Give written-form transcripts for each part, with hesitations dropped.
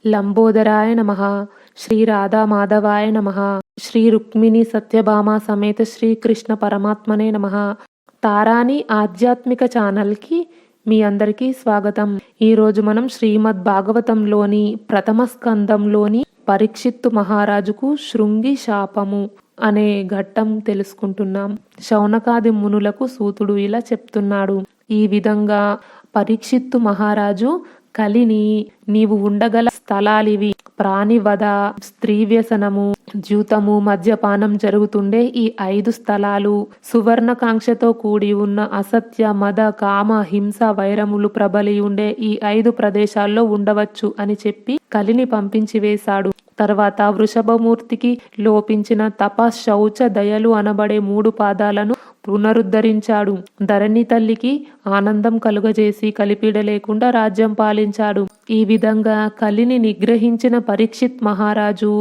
లంబోదరాయ నమః. శ్రీ రాధామాధవాయ నమః. శ్రీ రుక్మిణి సత్యభామ సమేత శ్రీకృష్ణ పరమాత్మనే నమః. తారాని ఆధ్యాత్మిక ఛానల్కి మీ అందరికీ స్వాగతం. ఈరోజు మనం శ్రీమద్ భాగవతంలోని ప్రథమ స్కందంలోని పరీక్షిత్తు మహారాజుకు శృంగి శాపము అనే ఘట్టం తెలుసుకుంటున్నాం. శౌనకాది మునులకు సూతుడు ఇలా చెప్తున్నాడు. ఈ విధంగా పరీక్షిత్తు మహారాజు కలిని నీవు ఉండగల స్థలాలివి ప్రాణివధ, స్త్రీ వ్యసనము, ద్యూతము, మద్యపానం జరుగుతుండే ఈ 5 స్థలాలు, సువర్ణకాంక్షతో కూడి ఉన్న అసత్య, మద, కామ, హింస, వైరములు ప్రబలి ఉండే ఈ 5 ప్రదేశాల్లో ఉండవచ్చు అని చెప్పి కలిని పంపించి వేశాడు. తర్వాత వృషభమూర్తికి లోపించిన తప, శౌచ, దయలు అనబడే 3 పాదాలను పునరుద్ధరించాడు. ధరణి తల్లికి ఆనందం కలుగజేసి కలిపీడ లేకుండా రాజ్యం పాలించాడు. ఈ విధంగా కలిని నిగ్రహించిన పరీక్షిత్ మహారాజు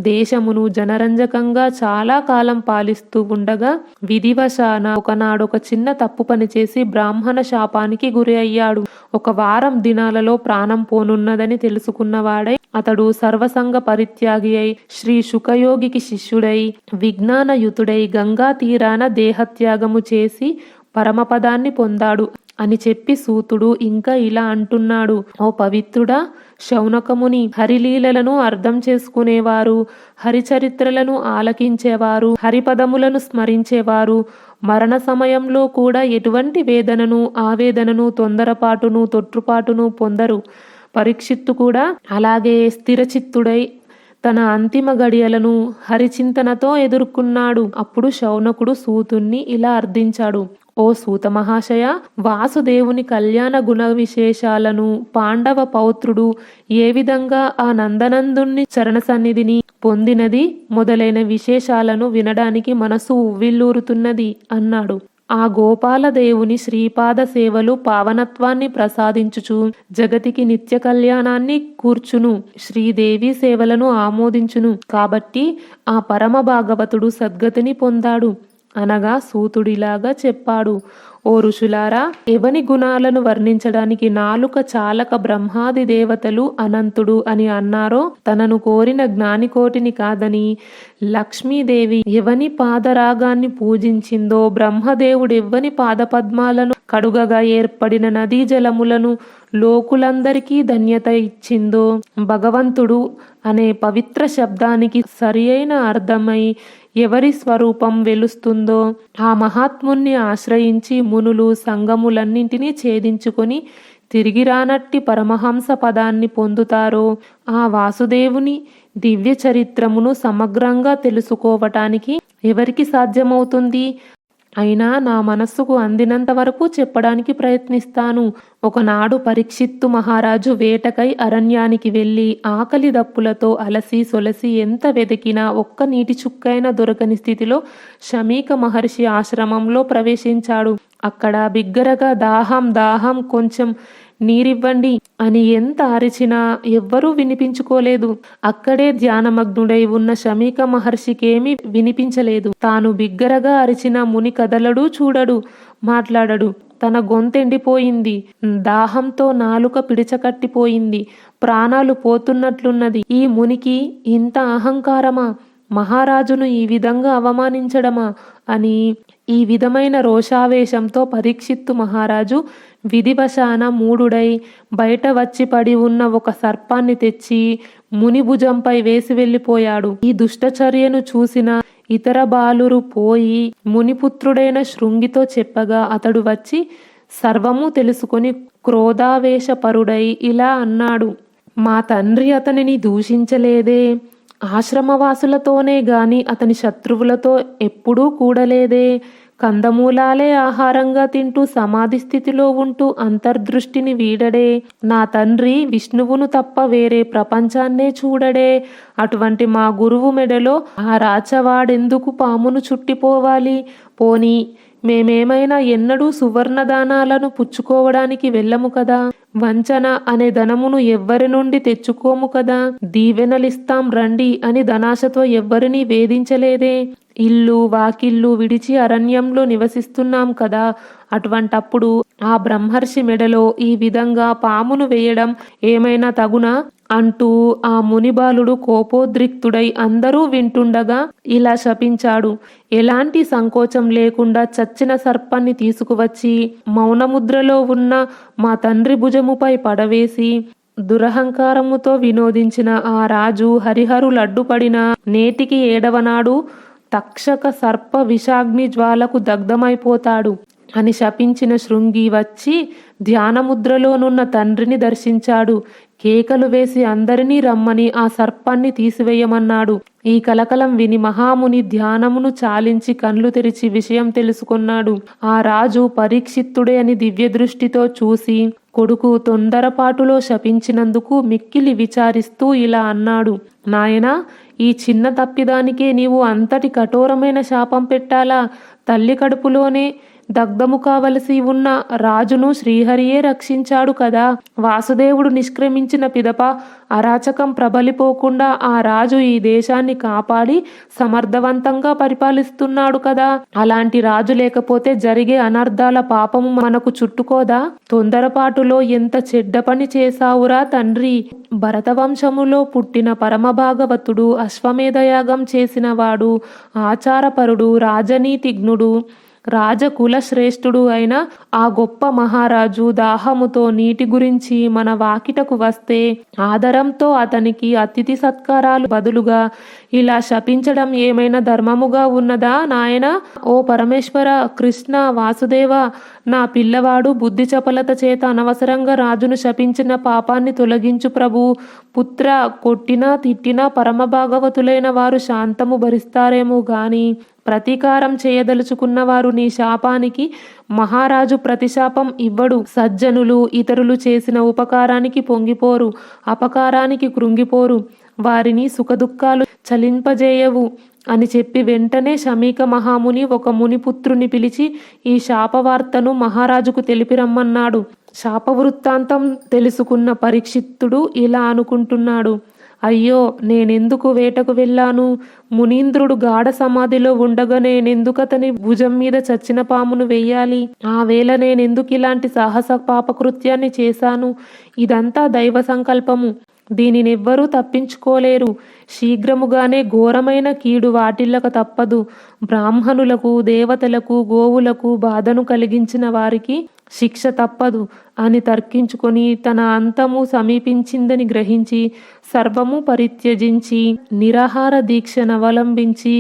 దేశమును జనరంజకంగా చాలా కాలం పాలిస్తూ ఉండగా విధివశాన ఒకనాడు ఒక చిన్న తప్పు పని చేసి బ్రాహ్మణ శాపానికి గురి అయ్యాడు. 1 వారం దినాలలో ప్రాణం పోనున్నదని తెలుసుకున్నవాడై అతడు సర్వసంగ పరిత్యాగి అయి శ్రీ శుకయోగికి శిష్యుడై విజ్ఞానయుతుడై గంగా తీరాన దేహత్యాగము చేసి పరమపదాన్ని పొందాడు అని చెప్పి సూతుడు ఇంకా ఇలా అంటున్నాడు. ఓ పవిత్రుడా, శౌనకముని హరిలీలలను అర్థం చేసుకునేవారు, హరిచరిత్రలను ఆలకించేవారు, హరిపదములను స్మరించేవారు మరణ సమయంలో కూడా ఎటువంటి వేదనను, ఆవేదనను, తొందరపాటును, తొట్టుపాటును పొందరు. పరీక్షిత్తు కూడా అలాగే స్థిరచిత్తుడై తన అంతిమ గడియలను హరిచింతనతో ఎదుర్కొన్నాడు. అప్పుడు శౌనకుడు సూతుణ్ణి ఇలా అర్థించాడు. ఓ సూత మహాశయ, వాసుదేవుని కళ్యాణ గుణ విశేషాలను, పాండవ పౌత్రుడు ఏ విధంగా ఆ నందనందుని చరణ సన్నిధిని పొందినది మొదలైన విశేషాలను వినడానికి మనసు ఉవ్విల్లూరుతున్నది అన్నాడు. ఆ గోపాలదేవుని శ్రీపాద సేవలు పావనత్వాన్ని ప్రసాదించుచు జగతికి నిత్య కళ్యాణాన్ని కూర్చును, శ్రీదేవి సేవలను ఆమోదించును. కాబట్టి ఆ పరమ భాగవతుడు సద్గతిని పొందాడు అనగా సూతుడిలాగా చెప్పాడు. ఓ ఋషులారా, ఎవని గుణాలను వర్ణించడానికి నాలుక చాలక బ్రహ్మాది దేవతలు అనంతుడు అని అన్నారో తనను కోరిన జ్ఞానికోటిని కాదని లక్ష్మీదేవి ఎవని పాదరాగాన్ని పూజించిందో, బ్రహ్మదేవుడు ఎవ్వని పాదపద్మాలను కడుగగా ఏర్పడిన నదీ జలములను లోకులందరికీ ధన్యత ఇచ్చిందో, భగవంతుడు అనే పవిత్ర శబ్దానికి సరియైన అర్థమై ఎవరి స్వరూపం వెలుస్తుందో ఆ మహాత్ముని ఆశ్రయించి మునులు సంగములన్నింటినీ ఛేదించుకొని తిరిగి రానట్టి పరమహంస పదాన్ని పొందుతారో ఆ వాసుదేవుని దివ్య చరిత్రమును సమగ్రంగా తెలుసుకోవటానికి ఎవరికి సాధ్యమవుతుంది? అయినా నా మనస్సుకు అందినంత వరకు చెప్పడానికి ప్రయత్నిస్తాను. ఒకనాడు పరీక్షిత్తు మహారాజు వేటకై అరణ్యానికి వెళ్ళి ఆకలి దప్పులతో అలసి సొలసి ఎంత వెతికినా ఒక్క నీటి చుక్కైనా దొరకని స్థితిలో శమీక మహర్షి ఆశ్రమంలో ప్రవేశించాడు. అక్కడ బిగ్గరగా దాహం దాహం, కొంచెం నీరివ్వండి అని ఎంత అరిచినా ఎవ్వరూ వినిపించుకోలేదు. అక్కడే ధ్యానమగ్నుడై ఉన్న శమీక మహర్షికేమీ వినిపించలేదు. తాను బిగ్గరగా అరిచిన ముని కదలడు, చూడడు, మాట్లాడడు. తన గొంతెండిపోయింది. దాహంతో నాలుక పిడిచకట్టిపోయింది. ప్రాణాలు పోతున్నట్లున్నది. ఈ మునికి ఇంత అహంకారమా? మహారాజును ఈ విధంగా అవమానించడమా అని ఈ విధమైన రోషావేశంతో పరీక్షిత్తు మహారాజు విధివశాన మూఢుడై బయట వచ్చి పడి ఉన్న ఒక సర్పాన్ని తెచ్చి ముని భుజంపై వేసి వెళ్ళిపోయాడు. ఈ దుష్టచర్యను చూసిన ఇతర బాలురు పోయి మునిపుత్రుడైన శృంగితో చెప్పగా అతడు వచ్చి సర్వము తెలుసుకొని క్రోధావేశపరుడై ఇలా అన్నాడు. మా తండ్రి అతనిని దూషించలేదే, ఆశ్రమవాసులతోనే గాని అతని శత్రువులతో ఎప్పుడూ కూడలేదే, కందమూలాలే ఆహారంగా తింటూ సమాధి స్థితిలో ఉంటూ అంతర్దృష్టిని వీడడే, నా తండ్రి విష్ణువును తప్ప వేరే ప్రపంచాన్నే చూడడే, అటువంటి మా గురువు మెడలో ఆ రాచవాడెందుకు పామును చుట్టిపోవాలి? పోనీ మేమేమైనా ఎన్నడూ సువర్ణదానాలను పుచ్చుకోవడానికి వెళ్ళము కదా, వంచన అనే ధనమును ఎవ్వరి నుండి తెచ్చుకోము కదా, దీవెనలిస్తాం రండి అని ధనాశతో ఎవ్వరినీ వేధించలేదే, ఇల్లు వాకిల్లు విడిచి అరణ్యంలో నివసిస్తున్నాం కదా, అటువంటప్పుడు ఆ బ్రహ్మర్షి మెడలో ఈ విధంగా పామును వేయడం ఏమైనా తగునా అంటూ ఆ మునిబాలుడు కోపోద్రిక్తుడై అందరూ వింటుండగా ఇలా శపించాడు. ఎలాంటి సంకోచం లేకుండా చచ్చిన సర్పాన్ని తీసుకువచ్చి మౌనముద్రలో ఉన్న మా తండ్రి భుజముపై పడవేసి దురహంకారముతో వినోదించిన ఆ రాజు హరిహరులడ్డుపడిన నేటికి 7వ నాడు తక్షక సర్ప విషాగ్ని జ్వాలకు దగ్ధమైపోతాడు అని శపించిన శృంగి వచ్చి ధ్యానముద్రలోనున్న తండ్రిని దర్శించాడు. కేకలు వేసి అందరినీ రమ్మని ఆ సర్పాన్ని తీసివేయమన్నాడు. ఈ కలకలం విని మహాముని ధ్యానమును చాలించి కళ్ళు తెరిచి విషయం తెలుసుకున్నాడు. ఆ రాజు పరీక్షిత్తుడే అని దివ్య దృష్టితో చూసి కొడుకు తొందరపాటులో శపించినందుకు మిక్కిలి విచారిస్తూ ఇలా అన్నాడు. నాయనా, ఈ చిన్న తప్పిదానికే నీవు అంతటి కఠోరమైన శాపం పెట్టాలా? తల్లి కడుపులోనే దగ్ధము కావలసి ఉన్న రాజును శ్రీహరియే రక్షించాడు కదా. వాసుదేవుడు నిష్క్రమించిన పిదప అరాచకం ప్రబలిపోకుండా ఆ రాజు ఈ దేశాన్ని కాపాడి సమర్థవంతంగా పరిపాలిస్తున్నాడు కదా. అలాంటి రాజు లేకపోతే జరిగే అనర్థాల పాపము మనకు చుట్టుకోదా? తొందరపాటులో ఎంత చెడ్డ పని చేశావురా తండ్రి. భరతవంశములో పుట్టిన పరమభాగవతుడు, అశ్వమేధయాగం చేసినవాడు, ఆచారపరుడు, రాజనీతిజ్ఞుడు, రాజకుల శ్రేష్ఠుడు అయిన ఆ గొప్ప మహారాజు దాహముతో నీటి గురించి మన వాకిటకు వస్తే ఆదరంతో అతనికి అతిథి సత్కారాలు బదులుగా ఇలా శపించడం ఏమైనా ధర్మముగా ఉన్నదా నాయనా? ఓ పరమేశ్వర, కృష్ణ, వాసుదేవ, నా పిల్లవాడు బుద్ధి చపలత చేత అనవసరంగా రాజును శపించిన పాపాన్ని తొలగించు ప్రభు. పుత్ర, కొట్టినా తిట్టినా పరమ భాగవతులైన వారు శాంతము భరిస్తారేమో గాని ప్రతీకారం చేయదలుచుకున్న వారు నీ శాపానికి మహారాజు ప్రతిశాపం ఇవ్వడు. సజ్జనులు ఇతరులు చేసిన ఉపకారానికి పొంగిపోరు, అపకారానికి కృంగిపోరు, వారిని సుఖదుఖాలు చలింపజేయవు అని చెప్పి వెంటనే శమీక మహాముని ఒక మునిపుత్రుని పిలిచి ఈ శాపవార్తను మహారాజుకు తెలిపిరమ్మన్నాడు. శాపవృత్తాంతం తెలుసుకున్న పరీక్షిత్తుడు ఇలా అనుకుంటున్నాడు. అయ్యో, నేనెందుకు వేటకు వెళ్ళాను? మునీంద్రుడు గాఢ సమాధిలో ఉండగా నేనెందుకతని భుజం మీద చచ్చిన పామును వెయ్యాలి? ఆ వేళ నేనెందుకు ఇలాంటి సాహస పాపకృత్యాన్ని చేశాను? ఇదంతా దైవ సంకల్పము. దీనినెవ్వరూ తప్పించుకోలేరు. శీఘ్రముగానే ఘోరమైన కీడు వాటిల్లక తప్పదు. బ్రాహ్మణులకు, దేవతలకు, గోవులకు బాధను కలిగించిన వారికి శిక్ష తప్పదు అని తర్కించుకొని తన అంతము సమీపించిందని గ్రహించి సర్వము పరిత్యజించి నిరాహార దీక్షనవలంబించి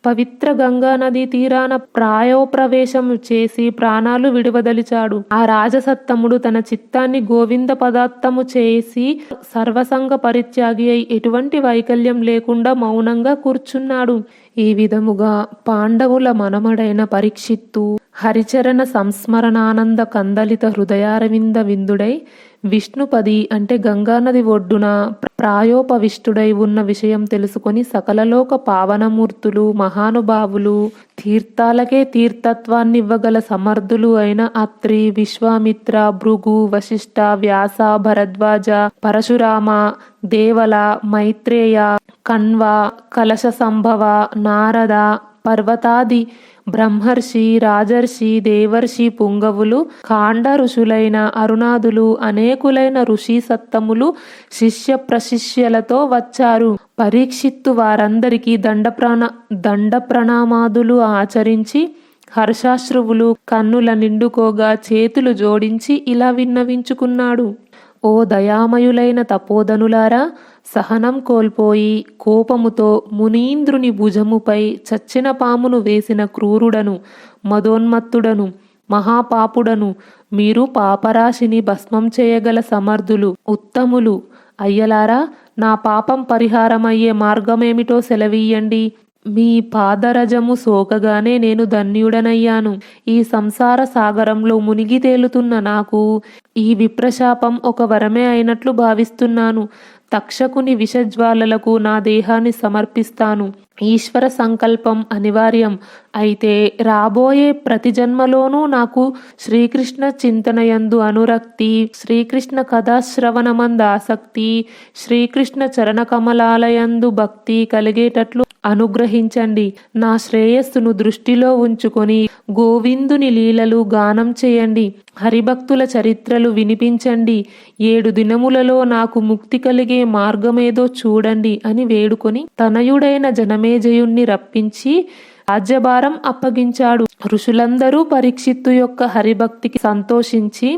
పవిత్ర గంగా నదీ తీరాన ప్రాయోప్రవేశం చేసి ప్రాణాలు విడువదలిచాడు. ఆ రాజసత్తముడు తన చిత్తాన్ని గోవింద పదార్థము చేసి సర్వసంగ పరిత్యాగి అయి ఎటువంటి వైకల్యం లేకుండా మౌనంగా కూర్చున్నాడు. ఈ విధముగా పాండవుల మనమడైన పరీక్షిత్తు హరిచరణ సంస్మరణానంద కందలిత హృదయారవింద విందుడై విష్ణుపది అంటే గంగానది ఒడ్డున ప్రాయోపవిష్టుడై ఉన్న విషయం తెలుసుకొని సకలలోక పావనమూర్తులు, మహానుభావులు, తీర్థాలకే తీర్థత్వాన్నివ్వగల సమర్థులు అయిన అత్రి, విశ్వామిత్ర, భృగు, వశిష్ఠ, వ్యాస, భరద్వాజ, పరశురామ, దేవల, మైత్రేయ, కణ్వ, కలశ సంభవ, నారద, పర్వతాది బ్రహ్మర్షి, రాజర్షి, దేవర్షి పుంగవులు, కాండ ఋషులైన అరుణాదులు, అనేకులైన ఋషి సత్తములు శిష్య ప్రశిష్యలతో వచ్చారు. పరీక్షిత్తు వారందరికీ దండ ప్రణామాదులు ఆచరించి హర్షాశ్రువులు కన్నుల నిండుకోగా చేతులు జోడించి ఇలా విన్నవించుకున్నాడు. ఓ దయామయులైన తపోధనులారా, సహనం కోల్పోయి కోపముతో మునీంద్రుని భుజముపై చచ్చిన పామును వేసిన క్రూరుడను, మదోన్మత్తుడను, మహాపాపుడను, మీరు పాపరాశిని భస్మం చేయగల సమర్థులు, ఉత్తములు. అయ్యలారా, నా పాపం పరిహారమయ్యే మార్గమేమిటో సెలవీయండి. మీ పాదరజము సోకగానే నేను ధన్యుడనయ్యాను. ఈ సంసార సాగరంలో మునిగి తేలుతున్న నాకు ఈ విప్రశాపం ఒక వరమే అయినట్లు భావిస్తున్నాను. తక్షకుని విషజ్వాలలకు నా దేహాన్ని సమర్పిస్తాను. ఈశ్వర సంకల్పం అనివార్యం. అయితే రాబోయే ప్రతి జన్మలోనూ నాకు శ్రీకృష్ణ చింతనయందు అనురక్తి, శ్రీకృష్ణ కథాశ్రవణమందు ఆసక్తి, శ్రీకృష్ణ చరణ కమలాలయందు భక్తి కలిగేటట్లు అనుగ్రహించండి. నా శ్రేయస్సును దృష్టిలో ఉంచుకొని గోవిందుని లీలలు గానం చేయండి. హరిభక్తుల చరిత్రలు వినిపించండి. 7 దినములలో నాకు ముక్తి కలిగే మార్గమేదో చూడండి అని వేడుకొని తనయుడైన జనమేజయుణ్ణి రప్పించి రాజ్యభారం అప్పగించాడు. ఋషులందరూ పరీక్షిత్తు యొక్క హరిభక్తికి సంతోషించి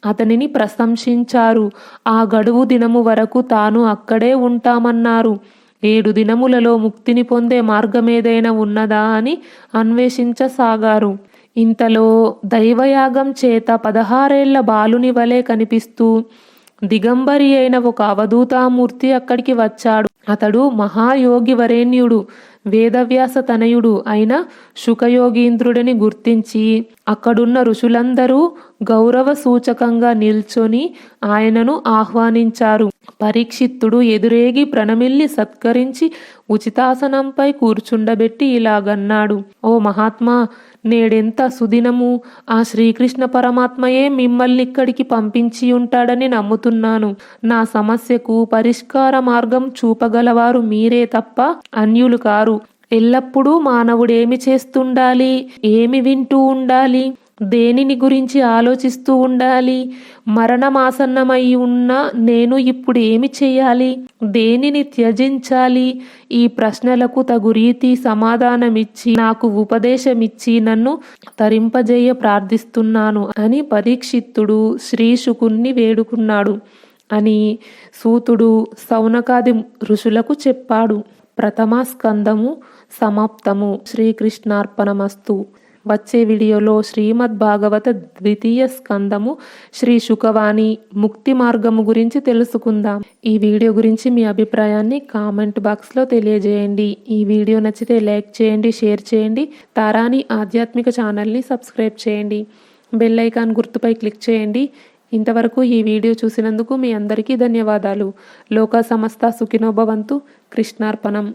అతనిని ప్రశంసించారు. ఆ గడువు దినము వరకు తాను అక్కడే ఉంటామన్నారు. 7 దినములలో ముక్తిని పొందే మార్గమేదైనా ఉన్నదా అని అన్వేషించసాగారు. ఇంతలో దైవయాగం చేత 16 ఏళ్ల బాలుని వలె కనిపిస్తూ దిగంబరి అయిన ఒక అవధూతామూర్తి అక్కడికి వచ్చాడు. అతడు మహాయోగి వరేణ్యుడు, వేదవ్యాస తనయుడు అయిన శుకయోగీంద్రుడిని గుర్తించి అక్కడున్న ఋషులందరూ గౌరవ సూచకంగా నిల్చొని ఆయనను ఆహ్వానించారు. పరీక్షిత్తుడు ఎదురేగి ప్రణమిల్లి సత్కరించి ఉచితాసనంపై కూర్చుండబెట్టి ఇలాగన్నాడు: ఓ మహాత్మా, నేడెంత సుదినము! ఆ శ్రీకృష్ణ పరమాత్మయే మిమ్మల్ని ఇక్కడికి పంపించి ఉంటాడని నమ్ముతున్నాను. నా సమస్యకు పరిష్కార మార్గం చూపగలవారు మీరే తప్ప అన్యులు కారు. ఎల్లప్పుడూ మానవుడేమి చేస్తుండాలి, ఏమి వింటూ ఉండాలి, దేనిని గురించి ఆలోచిస్తూ ఉండాలి, మరణమాసన్నమై ఉన్న నేను ఇప్పుడు ఏమి చేయాలి, దేనిని త్యజించాలి, ఈ ప్రశ్నలకు తగు రీతి సమాధానమిచ్చి నాకు ఉపదేశమిచ్చి నన్ను తరింపజేయ ప్రార్థిస్తున్నాను అని పరీక్షిత్తుడు శ్రీశుకుణ్ణి వేడుకున్నాడు అని సూతుడు సౌనకాది ఋషులకు చెప్పాడు. ప్రథమ స్కందము సమాప్తము. శ్రీకృష్ణార్పణమస్తు. వచ్చే వీడియోలో శ్రీమద్ భాగవత ద్వితీయ స్కందము శ్రీ శుకవాణి ముక్తి మార్గము గురించి తెలుసుకుందాం. ఈ వీడియో గురించి మీ అభిప్రాయాన్ని కామెంట్ బాక్స్లో తెలియజేయండి. ఈ వీడియో నచ్చితే లైక్ చేయండి, షేర్ చేయండి. తారాని ఆధ్యాత్మిక ఛానల్ని సబ్స్క్రైబ్ చేయండి. బెల్ ఐకాన్ గుర్తుపై క్లిక్ చేయండి. ఇంతవరకు ఈ వీడియో చూసినందుకు మీ అందరికీ ధన్యవాదాలు. లోకా సమస్త సుఖినో భవంతు. కృష్ణార్పణం.